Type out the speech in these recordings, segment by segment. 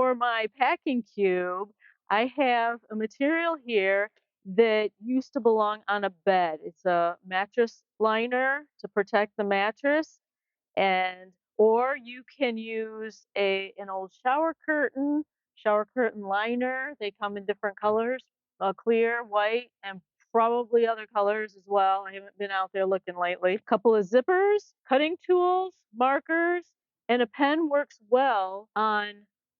for my packing cube, I have a material here that used to belong on a bed. It's a mattress liner to protect the mattress, and or you can use an old shower curtain liner. They come in different colors, clear, white, and probably other colors as well. I haven't been out there looking lately. A couple of zippers, cutting tools, markers, and a pen works well on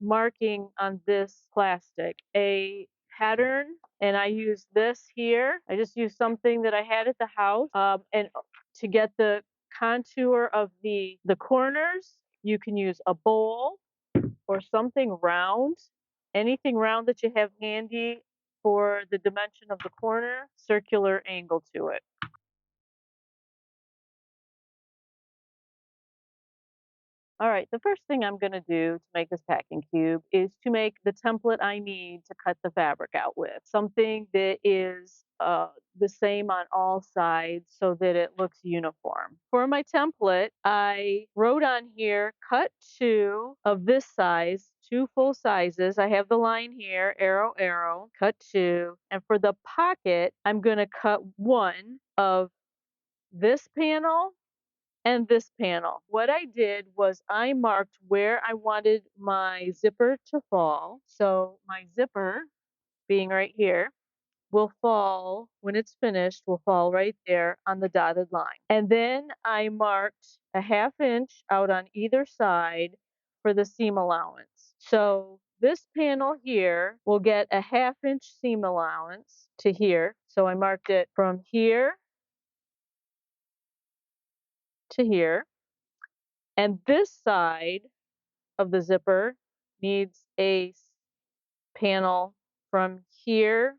marking on this plastic. A pattern, and I use this here. I just use something that I had at the house, and to get the contour of the corners, you can use a bowl or something round, anything round that you have handy for the dimension of the corner, circular angle to it. All right, the first thing I'm going to do to make this packing cube is to make the template I need to cut the fabric out with. Something that is the same on all sides so that it looks uniform. For my template, I wrote on here, cut two of this size, two full sizes. I have the line here, arrow, arrow, cut two. And for the pocket, I'm going to cut one of this panel and this panel. What I did was I marked where I wanted my zipper to fall. So my zipper, being right here, will fall when it's finished, will fall right there on the dotted line. And then I marked a 1/2 inch out on either side for the seam allowance. So this panel here will get a 1/2 inch seam allowance to here. So I marked it from here to here. And this side of the zipper needs a panel from here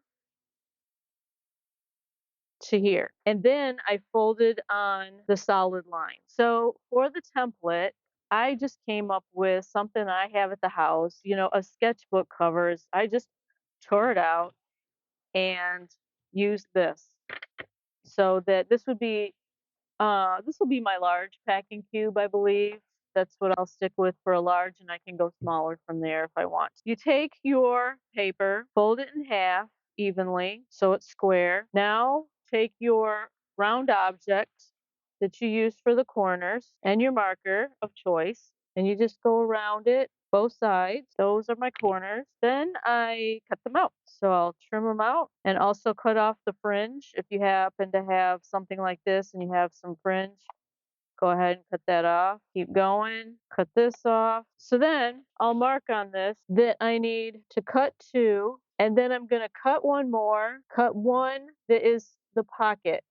to here. And then I folded on the solid line. So for the template, I just came up with something I have at the house, a sketchbook covers. I just tore it out and used this so that this will be my large packing cube, I believe. That's what I'll stick with for a large, and I can go smaller from there if I want. You take your paper, fold it in half evenly so it's square. Now take your round object that you use for the corners and your marker of choice, and you just go around it both sides. Those are my corners. Then I cut them out. So I'll trim them out and also cut off the fringe. If you happen to have something like this and you have some fringe, go ahead and cut that off. Keep going, cut this off. So then I'll mark on this that I need to cut two, and then I'm going to cut one more, cut one that is the pocket.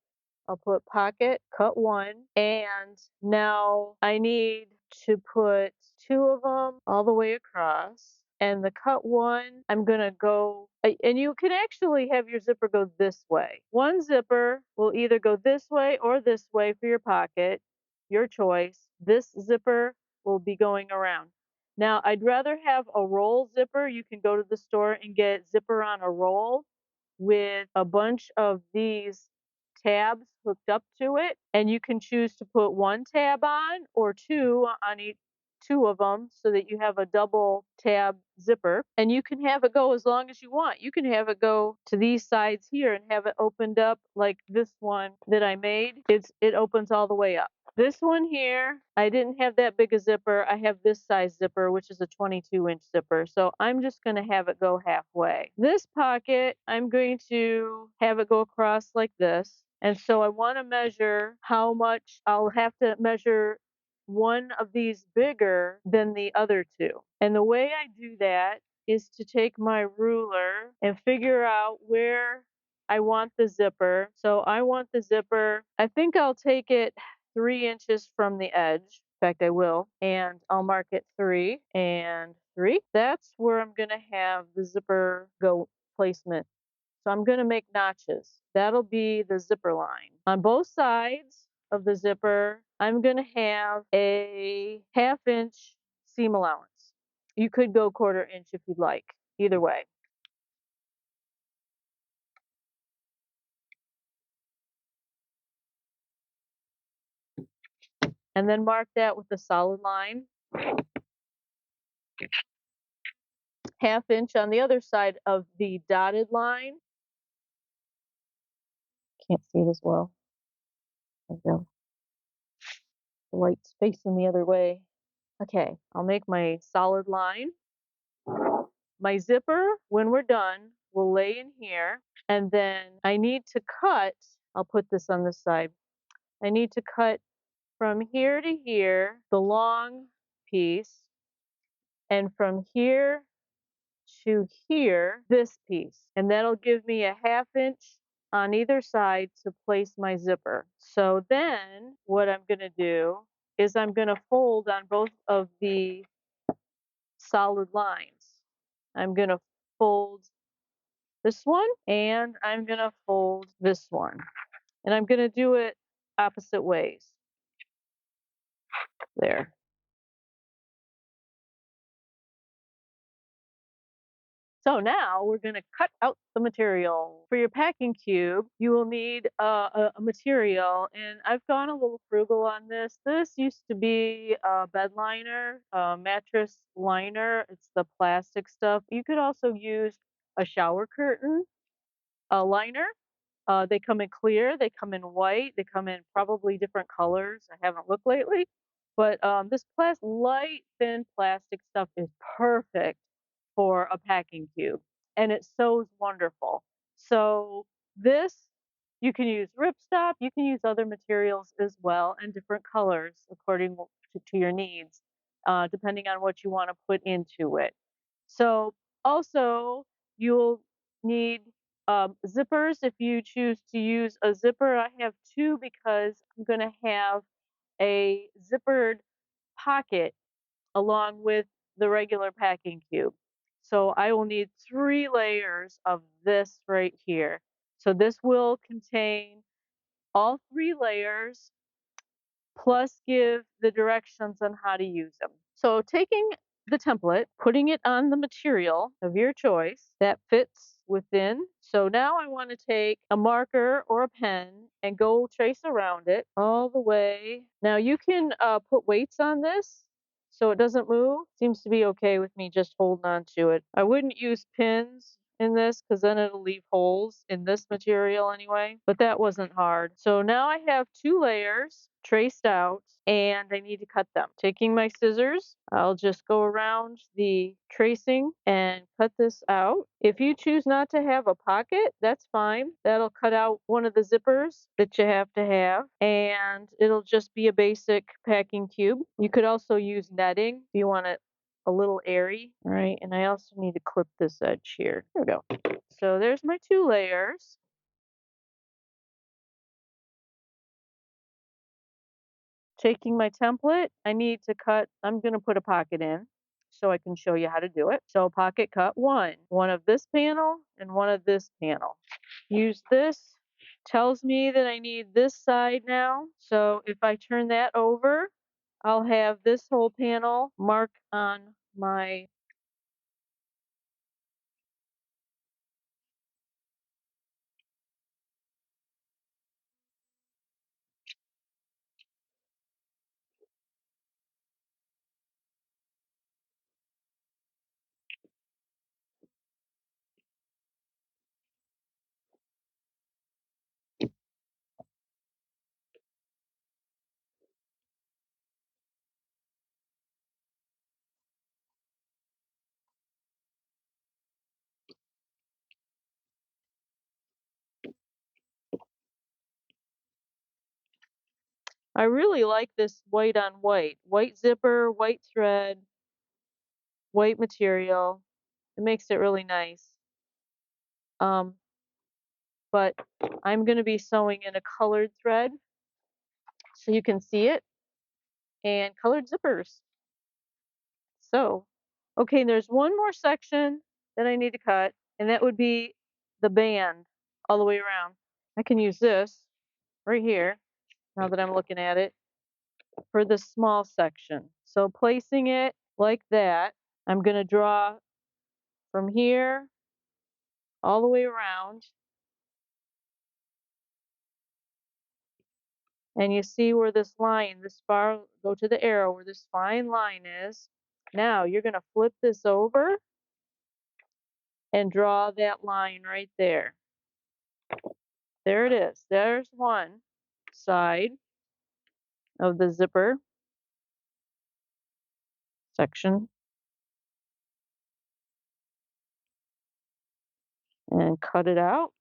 I'll put pocket, cut one, and now I need to put two of them all the way across. And the cut one, I'm gonna go, and you can actually have your zipper go this way. One zipper will either go this way or this way for your pocket, your choice. This zipper will be going around. Now, I'd rather have a roll zipper. You can go to the store and get zipper on a roll with a bunch of these tabs hooked up to it, and you can choose to put one tab on or two on each, two of them, so that you have a double tab zipper, and you can have it go as long as you want. You can have it go to these sides here and have it opened up like this one that I made. It opens all the way up. This one here, I didn't have that big a zipper. I have this size zipper, which is a 22-inch zipper. So I'm just going to have it go halfway. This pocket, I'm going to have it go across like this. And so I want to measure how much. I'll have to measure one of these bigger than the other two. And the way I do that is to take my ruler and figure out where I want the zipper. So I want the zipper, I think I'll take it 3 inches from the edge. In fact, I will. And I'll mark it 3 and 3. That's where I'm going to have the zipper go placement. So I'm going to make notches. That'll be the zipper line. On both sides of the zipper, I'm going to have a 1/2 inch seam allowance. You could go 1/4 inch if you'd like. Either way. And then mark that with a solid line. 1/2 inch on the other side of the dotted line. Can't see it as well. There we go. The light's facing the other way. Okay, I'll make my solid line. My zipper, when we're done, will lay in here. And then I need to cut, I'll put this on this side. I need to cut from here to here, the long piece, and from here to here, this piece. And that'll give me a 1/2 inch on either side to place my zipper. So then what I'm gonna do is I'm gonna fold on both of the solid lines. I'm gonna fold this one and I'm gonna fold this one. And I'm gonna do it opposite ways. There. So now we're going to cut out the material. For your packing cube, you will need a material, and I've gone a little frugal on this. This used to be a bed liner, a mattress liner. It's the plastic stuff. You could also use a shower curtain, a liner. They come in clear, they come in white, they come in probably different colors. I haven't looked lately, but this light, thin plastic stuff is perfect for a packing cube, and it sews wonderful. So this, you can use ripstop, you can use other materials as well, and different colors according to your needs, depending on what you want to put into it. So also, you'll need zippers if you choose to use a zipper. I have two because I'm going to have a zippered pocket along with the regular packing cube. So I will need 3 layers of this right here. So this will contain all 3 layers plus give the directions on how to use them. So taking the template, putting it on the material of your choice that fits within. So now I want to take a marker or a pen and go trace around it all the way. Now you can put weights on this so it doesn't move. Seems to be okay with me just holding on to it. I wouldn't use pins in this because then it'll leave holes in this material anyway, but that wasn't hard. So now I have 2 layers traced out and I need to cut them. Taking my scissors, I'll just go around the tracing and cut this out. If you choose not to have a pocket, that's fine. That'll cut out one of the zippers that you have to have, and it'll just be a basic packing cube. You could also use netting if you want it a little airy. All right, and I also need to clip this edge here. There we go. So there's my 2 layers. Taking my template, I need to cut, I'm going to put a pocket in so I can show you how to do it. So pocket cut one of this panel and one of this panel. Use this, tells me that I need this side now. So if I turn that over, I'll have this whole panel mark on my. I really like this white on white. White zipper, white thread, white material. It makes it really nice. Um, but I'm going to be sewing in a colored thread so you can see it, and colored zippers. So, okay, there's one more section that I need to cut, and that would be the band all the way around. I can use this right here, now that I'm looking at it, for the small section. So placing it like that, I'm going to draw from here all the way around. And you see where this line, this far, go to the arrow where this fine line is. Now you're going to flip this over and draw that line right there. There it is. There's one side of the zipper section, and cut it out.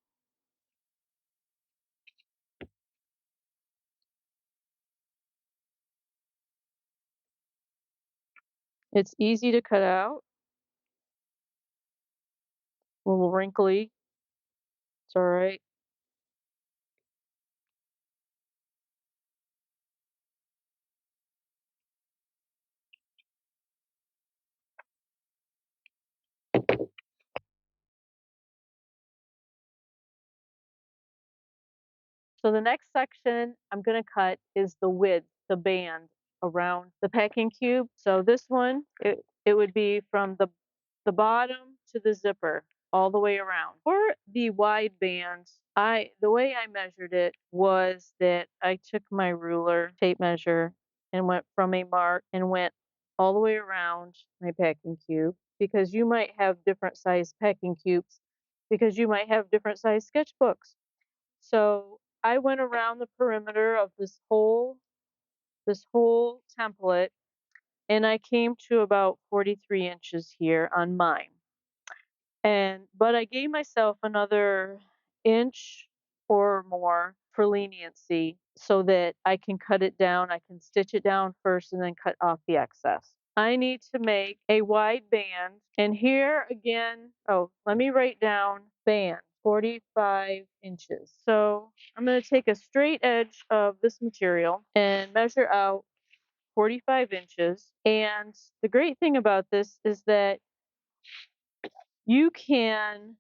It's easy to cut out, a little wrinkly. It's all right. So the next section I'm going to cut is the width, the band around the packing cube. So this one, it would be from the bottom to the zipper all the way around. For the wide bands, the way I measured it was that I took my ruler, tape measure, and went from a mark and went all the way around my packing cube, because you might have different size packing cubes, because you might have different size sketchbooks. So I went around the perimeter of this whole template, and I came to about 43 inches here on mine. But I gave myself another inch or more for leniency so that I can cut it down. I can stitch it down first and then cut off the excess. I need to make a wide band. And here again, oh, let me write down band, 45 inches. So I'm going to take a straight edge of this material and measure out 45 inches. And the great thing about this is that you can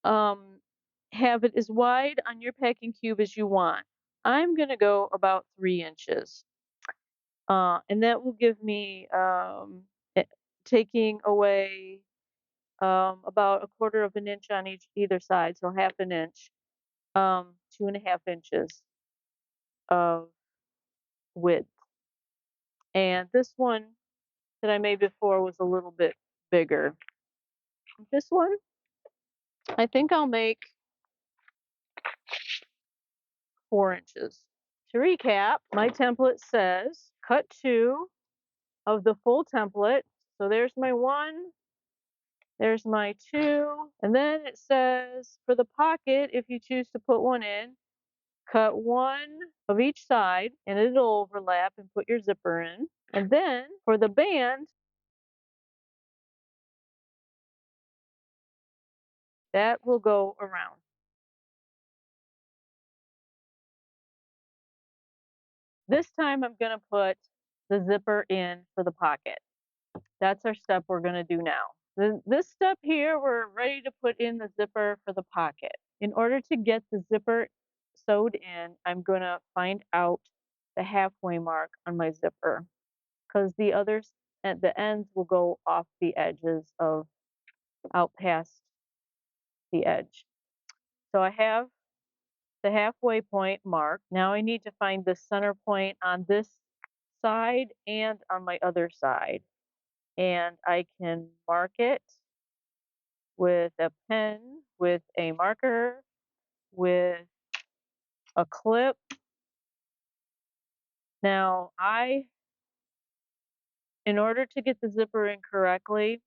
have it as wide on your packing cube as you want. I'm going to go about 3 inches. And that will give me, eh, taking away about a quarter of an inch on either side, so half an inch, 2.5 inches of width. And this one that I made before was a little bit bigger. This one, I think I'll make 4 inches. To recap, my template says cut 2 of the full template. So there's my 1, there's my 2, and then it says for the pocket, if you choose to put one in, cut 1 of each side and it'll overlap and put your zipper in. And then for the band, that will go around. This time I'm going to put the zipper in for the pocket. That's our step we're going to do now. This step here, we're ready to put in the zipper for the pocket. In order to get the zipper sewed in, I'm going to find out the halfway mark on my zipper, because the others at the ends will go off the edges of out past the edge. So I have the halfway point marked. Now I need to find the center point on this side and on my other side. And I can mark it with a pen, with a marker, with a clip. Now, in order to get the zipper in correctly,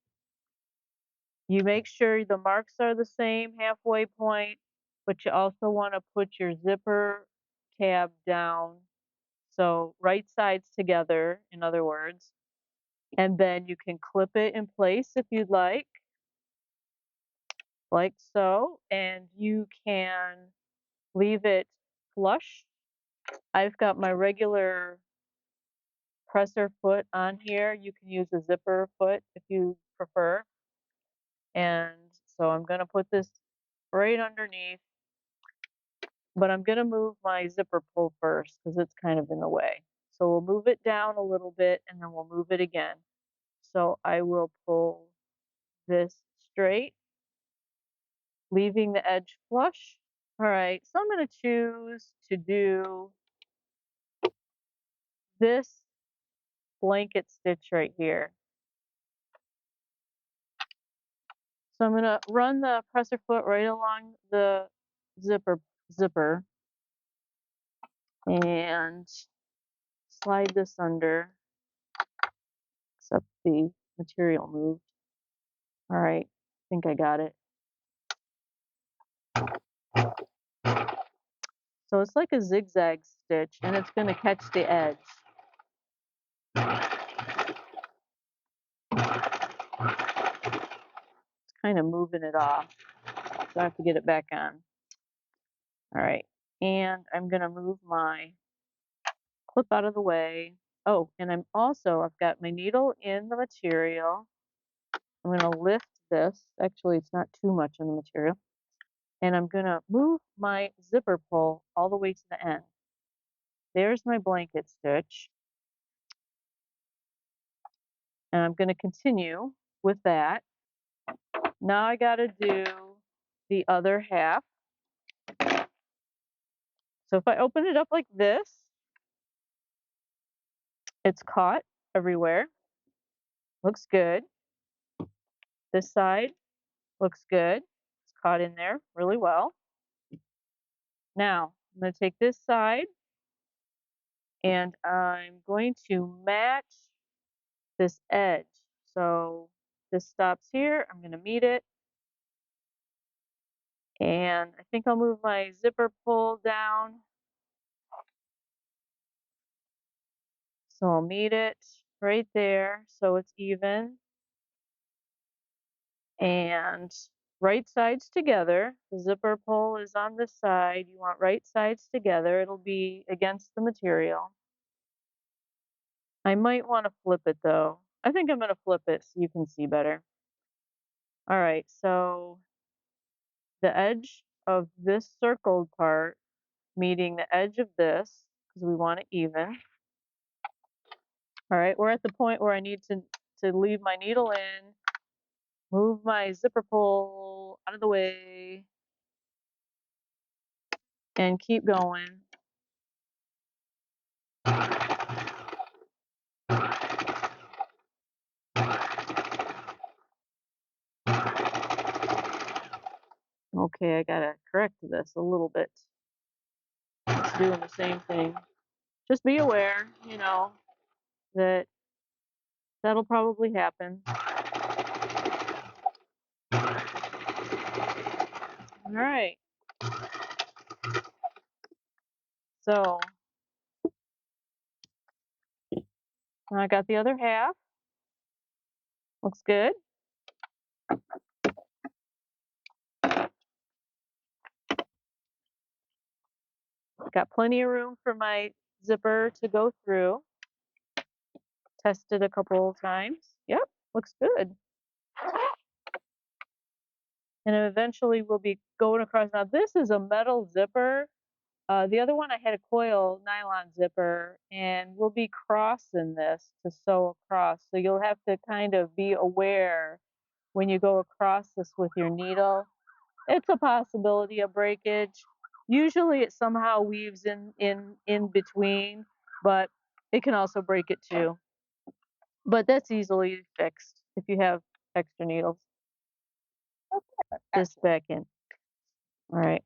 you make sure the marks are the same halfway point, but you also want to put your zipper tab down. So right sides together, in other words, and then you can clip it in place if you'd like so, and you can leave it flush. I've got my regular presser foot on here. You can use a zipper foot if you prefer. And so I'm going to put this right underneath, but I'm going to move my zipper pull first because it's kind of in the way. So we'll move it down a little bit and then we'll move it again. So I will pull this straight, leaving the edge flush. All right, so I'm going to choose to do this blanket stitch right here. So I'm gonna run the presser foot right along the zipper and slide this under, except the material moved. All right, I think I got it. So it's like a zigzag stitch and it's gonna catch the edge. It's kind of moving it off, so I have to get it back on. All right, and I'm gonna move my clip out of the way. Oh, and I've got my needle in the material. I'm gonna lift this. Actually, it's not too much in the material. And I'm gonna move my zipper pull all the way to the end. There's my blanket stitch. And I'm gonna continue with that. Now I gotta do the other half. So if I open it up like this, it's caught everywhere. Looks good. This side looks good. It's caught in there really well. Now I'm going to take this side and I'm going to match this edge. So this stops here. I'm going to meet it. And I think I'll move my zipper pull down. So I'll meet it right there so it's even. And right sides together. The zipper pull is on this side. You want right sides together. It'll be against the material. I might want to flip it though. I think I'm going to flip it so you can see better. All right, so the edge of this circled part meeting the edge of this, because we want it even. All right, we're at the point where I need to leave my needle in, move my zipper pull out of the way, and keep going. Okay, I gotta correct this a little bit. It's doing the same thing. Just be aware, that that'll probably happen. All right. So I got the other half. Looks good. Got plenty of room for my zipper to go through. Tested a couple times. Yep, looks good. And eventually we'll be going across. Now this is a metal zipper. The other one I had a coil nylon zipper, and we'll be crossing this to sew across. So you'll have to kind of be aware when you go across this with your needle. It's a possibility of breakage. Usually it somehow weaves in between, but it can also break it too. But that's easily fixed if you have extra needles. This back in. All right.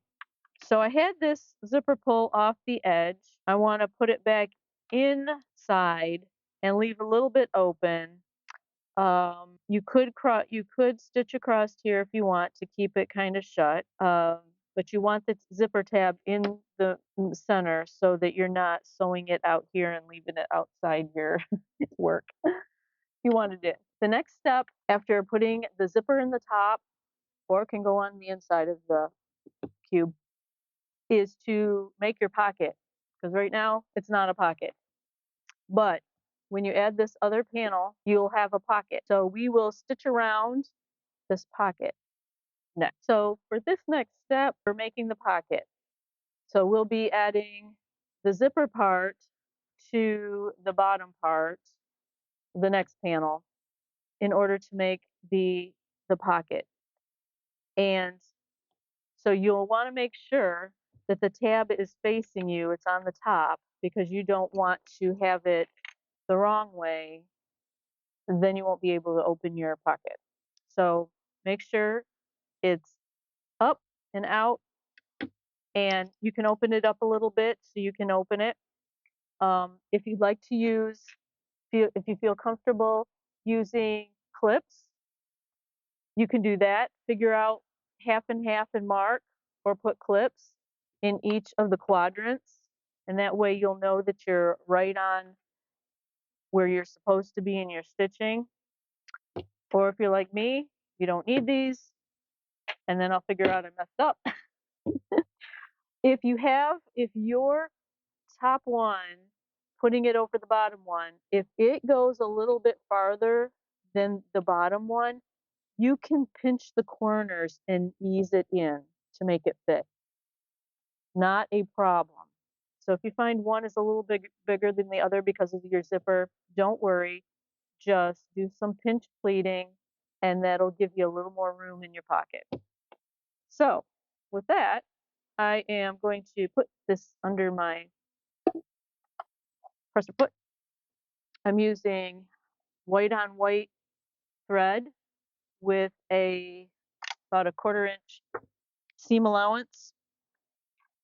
So I had this zipper pull off the edge. I want to put it back inside and leave a little bit open. You could stitch across here if you want to keep it kind of shut. But you want the zipper tab in the center so that you're not sewing it out here and leaving it outside your work. You wanted it. The next step after putting the zipper in the top, or it can go on the inside of the cube, is to make your pocket. Because right now it's not a pocket. But when you add this other panel, you'll have a pocket. So we will stitch around this pocket next. So for this next step, we're making the pocket. So we'll be adding the zipper part to the bottom part, the next panel, in order to make the pocket. And so you'll want to make sure that the tab is facing you, it's on the top, because you don't want to have it the wrong way, and then you won't be able to open your pocket. So make sure it's up and out, and you can open it up a little bit so you can open it. If you'd like to use, if you feel comfortable using clips, you can do that. Figure out half and half and mark, or put clips in each of the quadrants, and that way you'll know that you're right on where you're supposed to be in your stitching. Or if you're like me, you don't need these, and then I'll figure out I messed up. If your top one, putting it over the bottom one, if it goes a little bit farther than the bottom one, you can pinch the corners and ease it in to make it fit. Not a problem. So if you find one is a little bigger than the other because of your zipper, don't worry. Just do some pinch pleating, and that'll give you a little more room in your pocket. So with that, I am going to put this under my presser foot. I'm using white on white thread with about a 1/4 inch seam allowance,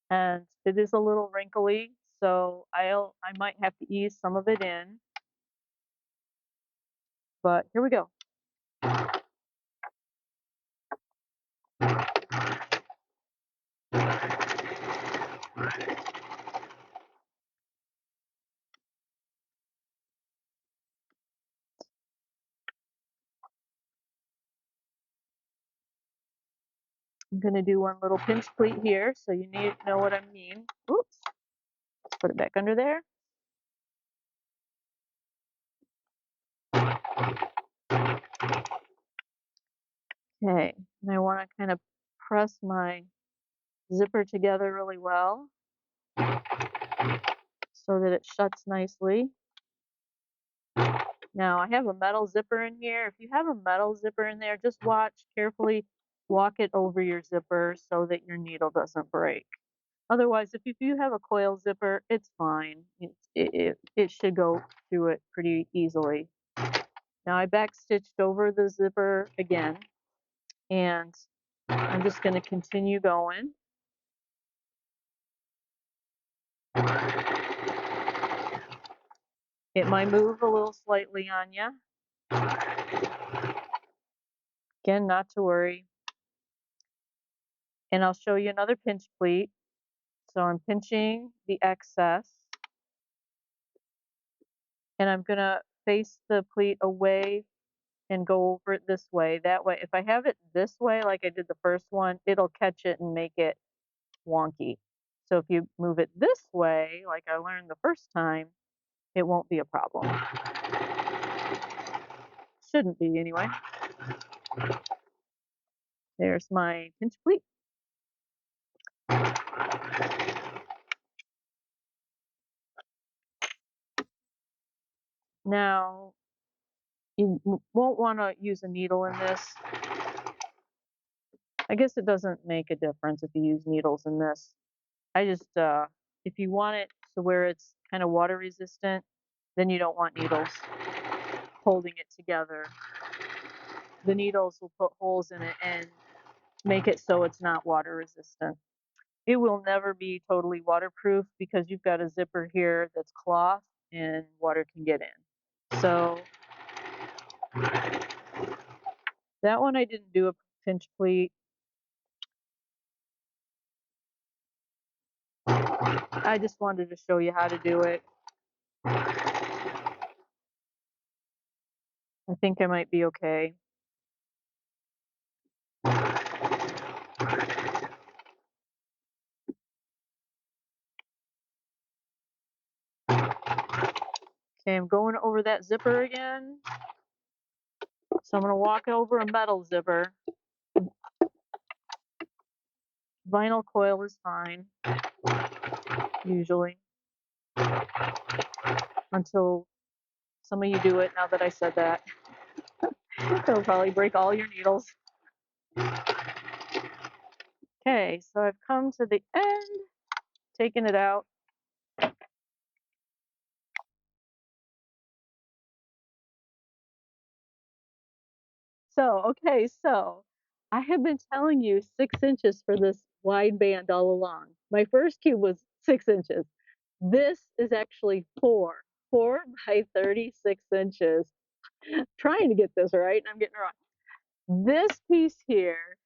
and it is a little wrinkly, so I might have to ease some of it in, but here we go. I'm going to do one little pinch pleat here, so you need to know what I mean. Oops. Let's put it back under there. Okay, and I want to kind of press my zipper together really well so that it shuts nicely. Now I have a metal zipper in here. If you have a metal zipper in there, just watch carefully, walk it over your zipper so that your needle doesn't break. Otherwise, if you have a coil zipper, it's fine. It should go through it pretty easily. Now I back stitched over the zipper again, and I'm just going to continue going. It might move a little slightly on you. Again, not to worry. And I'll show you another pinch pleat. So I'm pinching the excess, and I'm going to face the pleat away and go over it this way. That way, if I have it this way, like I did the first one, it'll catch it and make it wonky. So if you move it this way, like I learned the first time, it won't be a problem. Shouldn't be anyway. There's my pinch pleat. Now, you won't want to use a needle in this. I guess it doesn't make a difference if you use needles in this. I just, if you want it to where it's kind of water resistant, then you don't want needles holding it together. The needles will put holes in it and make it so it's not water resistant. It will never be totally waterproof because you've got a zipper here that's cloth and water can get in. So that one I didn't do a pinch pleat. I just wanted to show you how to do it. I think I might be okay. Okay, I'm going over that zipper again. So I'm going to walk over a metal zipper. Vinyl coil is fine, usually, until some of you do it now that I said that. It'll probably break all your needles. Okay, so I've come to the end, taking it out. So I have been telling you 6 inches for this wide band all along. My first cube was 6 inches. This is actually 4 by 36 inches. Trying to get this right, and I'm getting it wrong. This piece here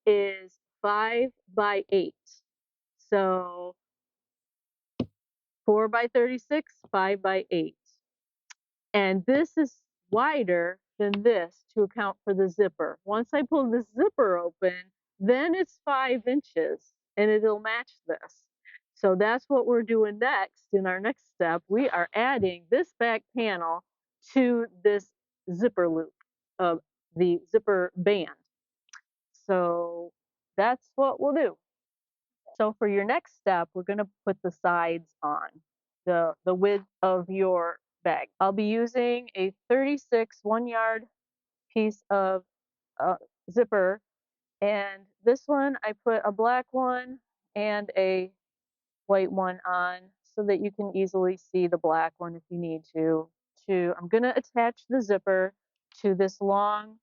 is 5 by 8. So 4 by 36, 5 by 8. And this is wider than this to account for the zipper. Once I pull the zipper open, then it's 5 inches and it'll match this. So that's what we're doing next. In our next step, we are adding this back panel to this zipper loop of the zipper band. So that's what we'll do. So for your next step, we're going to put the sides on, the width of your bag. I'll be using a 36 1-yard piece of zipper, and this one I put a black one and a white one on so that you can easily see the black one if you need to. I'm going to attach the zipper to this long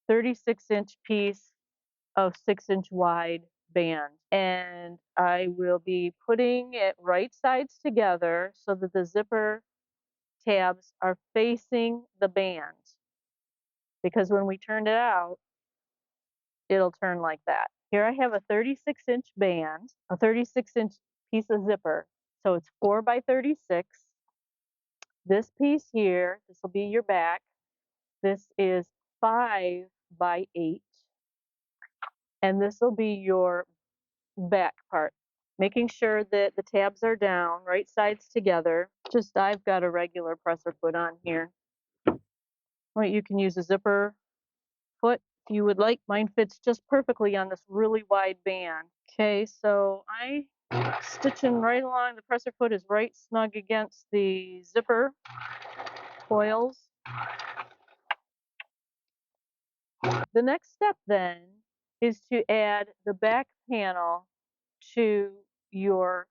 36-inch piece of 6-inch wide band. And I will be putting it right sides together so that the zipper tabs are facing the band. Because when we turn it out, it'll turn like that. Here I have a 36-inch band, a 36-inch piece of zipper. So it's 4 by 36. This piece here, this will be your back. This is 5 by 8. And this will be your back part, making sure that the tabs are down, right sides together. Just I've got a regular presser foot on here. Right, you can use a zipper foot if you would like. Mine fits just perfectly on this really wide band. Okay, so I stitching right along. The presser foot is right snug against the zipper coils. The next step then is to add the back panel to your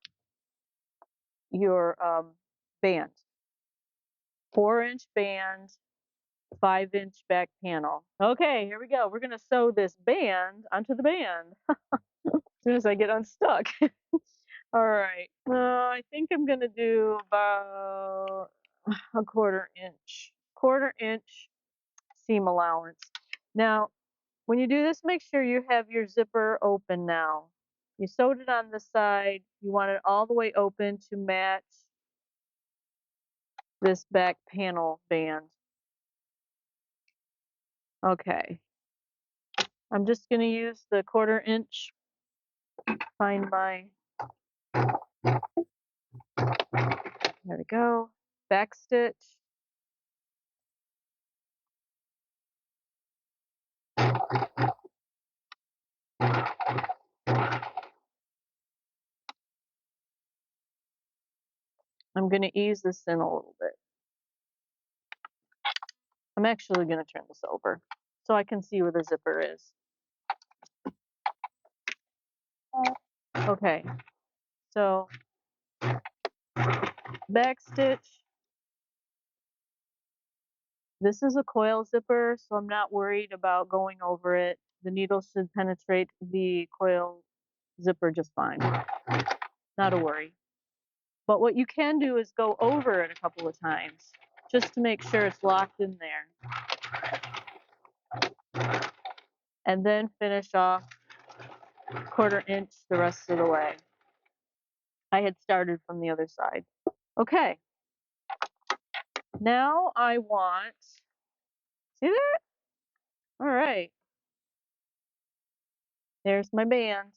band. 4-inch band, 5-inch back panel. Okay, here we go. We're gonna sew this band onto the band as soon as I get unstuck. All right. I think I'm gonna do about a quarter inch seam allowance. Now, when you do this, make sure you have your zipper open now. You sewed it on the side. You want it all the way open to match this back panel band. Okay. I'm just going to use the 1/4 inch, find my, there we go, back stitch. I'm going to ease this in a little bit. I'm actually going to turn this over so I can see where the zipper is. Okay, so back stitch. This is a coil zipper, so I'm not worried about going over it. The needle should penetrate the coil zipper just fine. Not a worry. But what you can do is go over it a couple of times just to make sure it's locked in there. And then finish off 1/4 inch the rest of the way. I had started from the other side. Okay. Now I want, see that? All right. There's my band.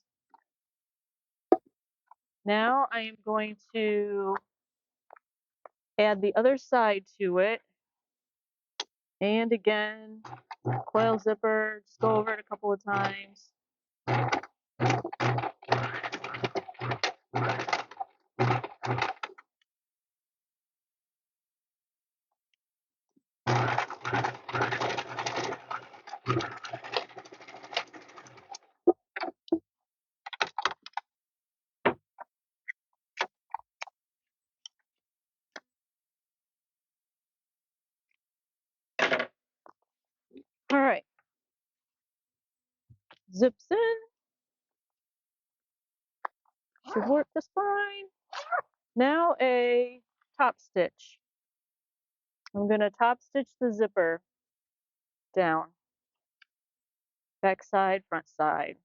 Now I am going to add the other side to it. And again, coil zipper, just go over it a couple of times. All right. Zips in. Should work just fine. Now a top stitch. I'm going to top stitch the zipper down. Back side, front side.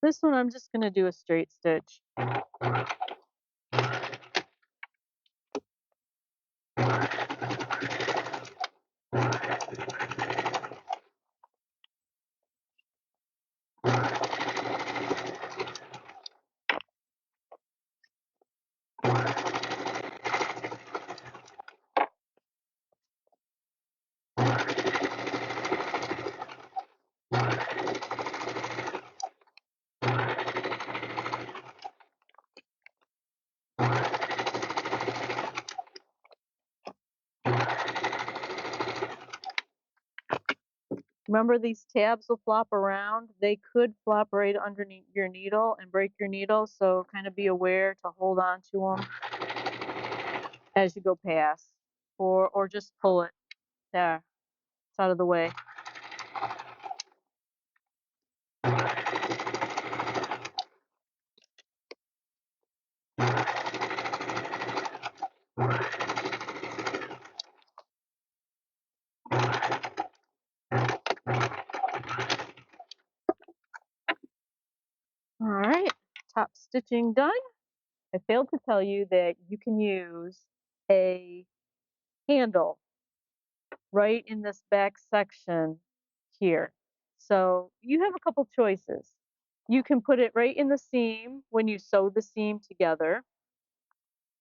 This one I'm just going to do a straight stitch. Remember, these tabs will flop around. They could flop right underneath your needle and break your needle, so kind of be aware to hold on to them as you go past, or just pull it. There, it's out of the way. All right, top stitching done. I failed to tell you that you can use a handle right in this back section here. So you have a couple choices. You can put it right in the seam when you sew the seam together,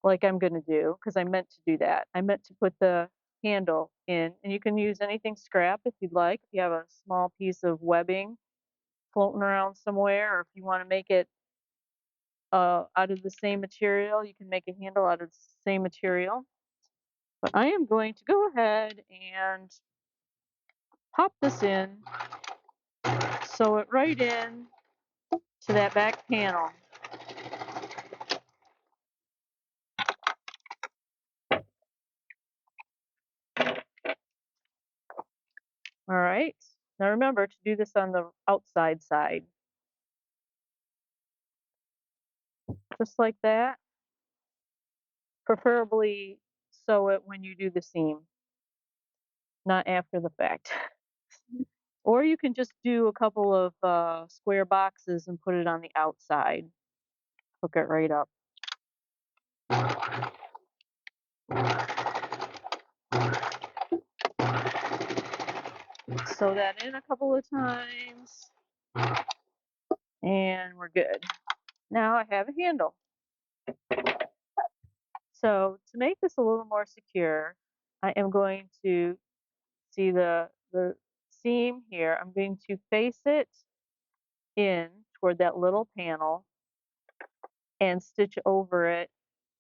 like I'm going to do, because I meant to do that. I meant to put the handle in, and you can use anything scrap if you'd like. If you have a small piece of webbing floating around somewhere, or if you want to make it out of the same material, you can make a handle out of the same material. But I am going to go ahead and pop this in, sew it right in to that back panel. All right. Now remember to do this on the outside side. Just like that. Preferably sew it when you do the seam, not after the fact. Or you can just do a couple of square boxes and put it on the outside. Hook it right up. Sew that in a couple of times. And we're good. Now I have a handle. So to make this a little more secure, I am going to see the seam here. I'm going to face it in toward that little panel and stitch over it,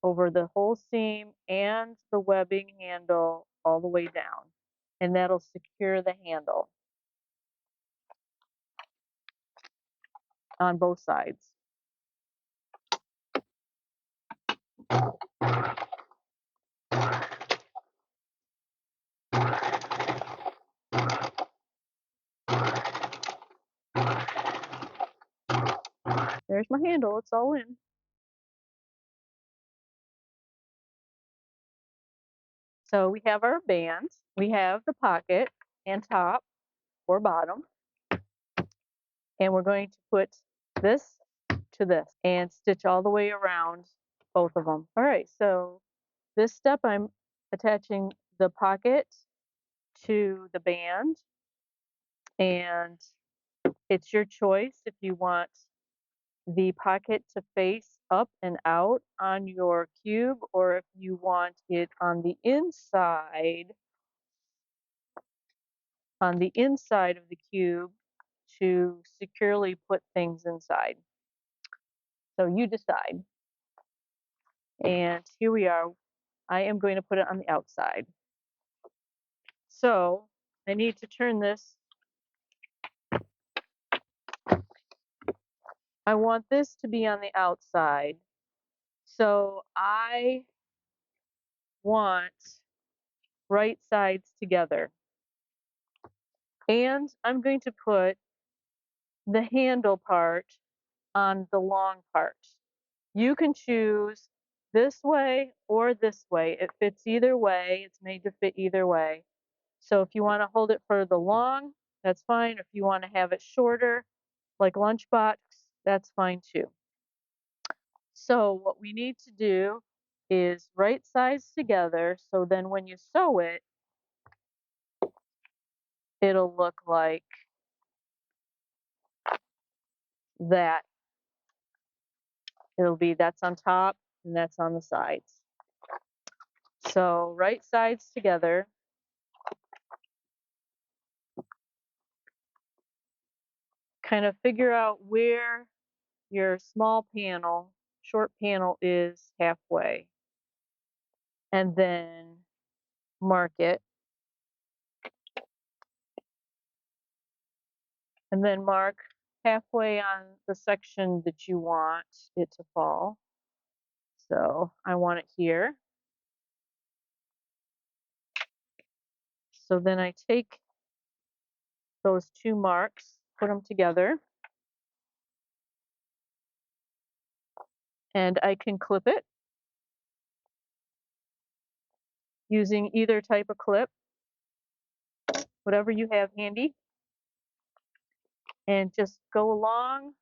over the whole seam and the webbing handle all the way down. And that'll secure the handle on both sides. There's my handle, it's all in. So we have our band, we have the pocket and top or bottom, and we're going to put this to this and stitch all the way around both of them. All right, so this step I'm attaching the pocket to the band, and it's your choice if you want the pocket to face up and out on your cube, or if you want it on the inside of the cube to securely put things inside. So you decide. And here we are. I am going to put it on the outside. So I need to turn this I want this to be on the outside. So I want right sides together. And I'm going to put the handle part on the long part. You can choose this way or this way. It fits either way. It's made to fit either way. So if you want to hold it for the long, that's fine. If you want to have it shorter, like lunchbox, that's fine too. So what we need to do is right sides together, so then when you sew it, it'll look like that. It'll be that's on top and that's on the sides. So right sides together. Kind of figure out where your small panel, short panel is halfway. And then mark it. And then mark halfway on the section that you want it to fall. So I want it here. So then I take those two marks, put them together, and I can clip it using either type of clip, whatever you have handy, and just go along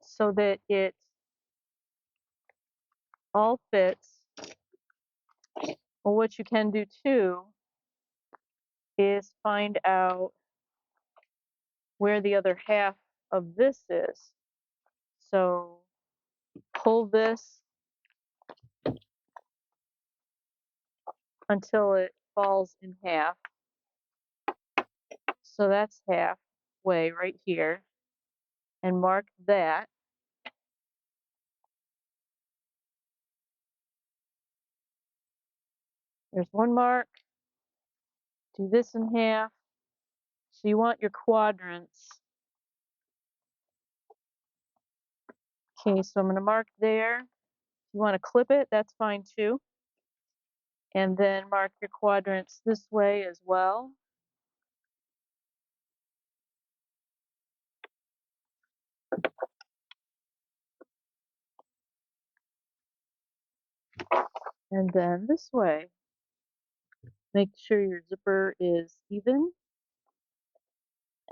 so that it all fits. Well, what you can do too is find out where the other half of this is. So pull this until it falls in half. So that's halfway right here. And mark that. There's one mark. Do this in half. So you want your quadrants. Okay, so I'm going to mark there. If you want to clip it, that's fine too. And then mark your quadrants this way as well. And then this way. Make sure your zipper is even.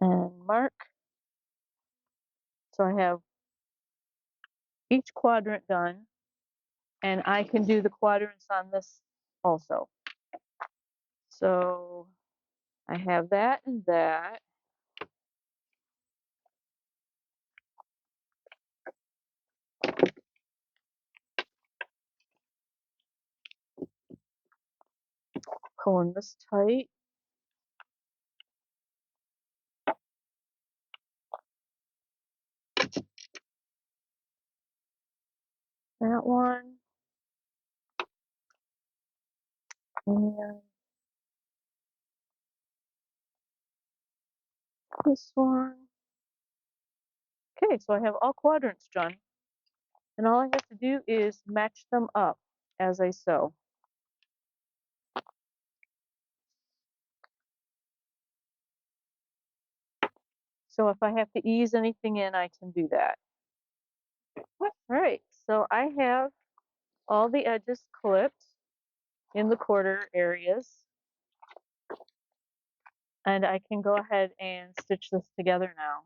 And mark. So I have each quadrant done. And I can do the quadrants on this also. So I have that and that. Pulling this tight. That one. And this one. Okay, so I have all quadrants done. And all I have to do is match them up as I sew. So if I have to ease anything in, I can do that. All right, so I have all the edges clipped in the quarter areas. And I can go ahead and stitch this together now.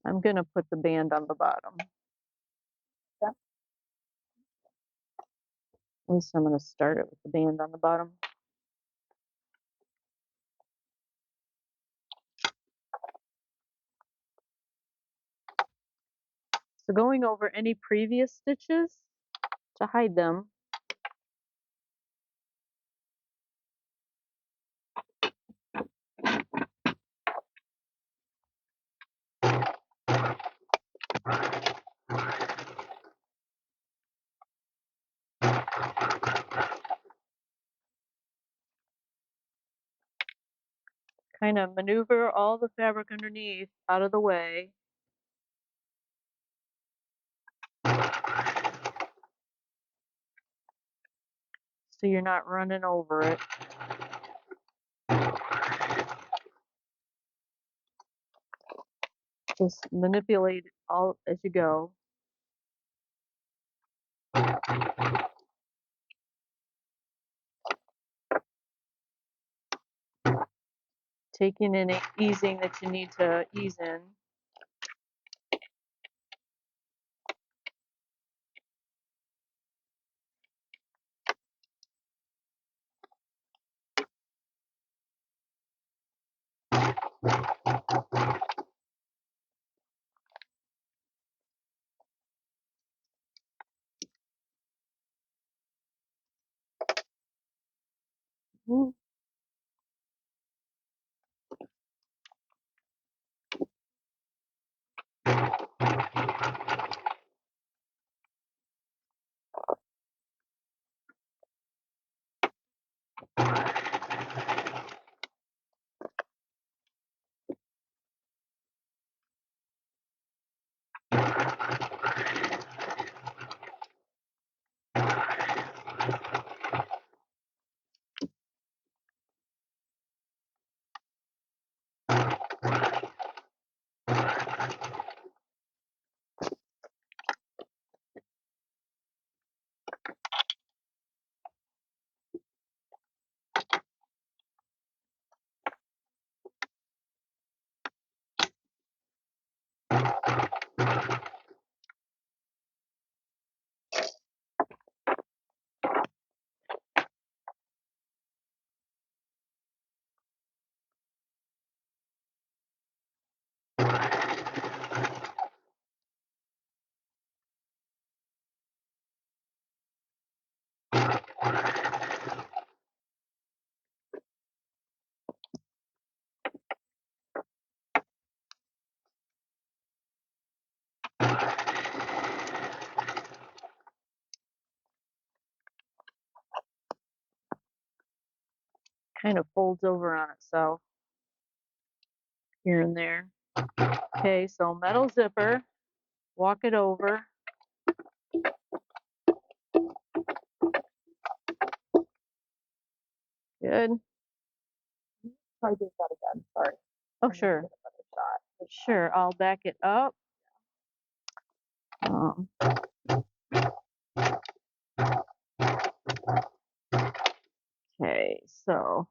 I'm going to put the band on the bottom. At least I'm going to start it with the band on the bottom. So going over any previous stitches to hide them. kind of maneuver all the fabric underneath out of the way. So you're not running over it. Just manipulate it all as you go. Taking in, easing that you need to ease in. Mm. Kind of folds over on itself here and there. Okay, so metal zipper, walk it over. Good. Try doing that again. Sorry. Oh, I need to sure. get another shot. Sure, I'll back it up. Um, okay, so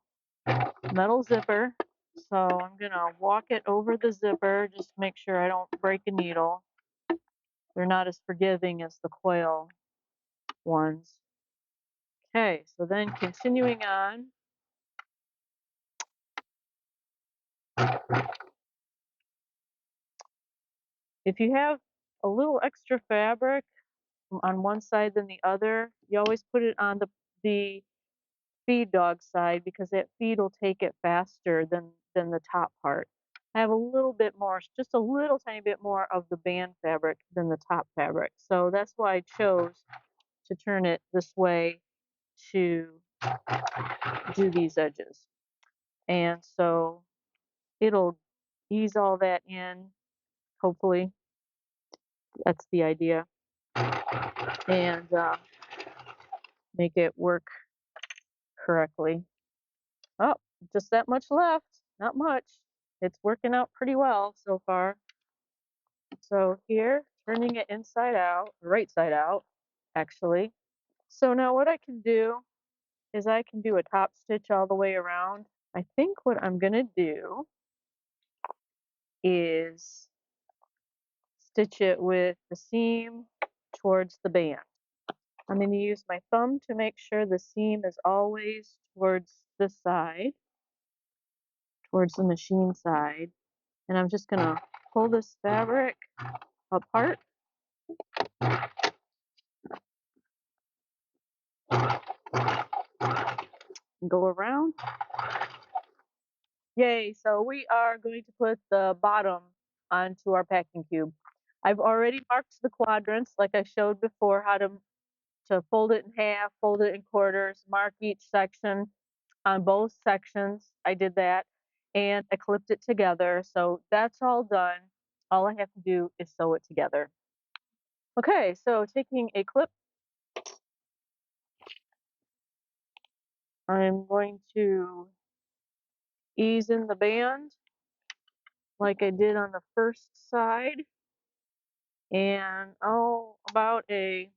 metal zipper. So I'm gonna walk it over the zipper, just make sure I don't break a needle. They're not as forgiving as the coil ones. Okay, so then continuing on. If you have a little extra fabric on one side than the other, you always put it on the feed dog side because that feed will take it faster than the top part. I have a little bit more, just a little tiny bit more of the band fabric than the top fabric. So that's why I chose to turn it this way to do these edges. And so it'll ease all that in, hopefully. That's the idea. And make it work correctly. Oh, just that much left. Not much. It's working out pretty well so far. So here, turning it inside out, right side out, actually. So now what I can do is I can do a top stitch all the way around. I think what I'm gonna do is stitch it with the seam towards the band. I'm gonna use my thumb to make sure the seam is always towards this side, towards the machine side. And I'm just gonna pull this fabric apart and go around. Yay, so we are going to put the bottom onto our packing cube. I've already marked the quadrants like I showed before, how to fold it in half, fold it in quarters, mark each section on both sections. I did that. and I clipped it together. So that's all done. All I have to do is sew it together. Okay, so taking a clip, I'm going to ease in the band like I did on the first side, and about a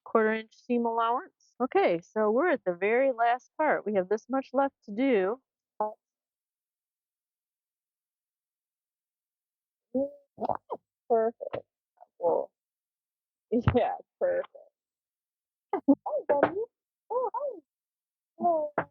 1/4 inch seam allowance. Okay, so we're at the very last part. We have this much left to do. Perfect. Well, yeah, perfect. Hi, buddy. Oh, hi. Hello.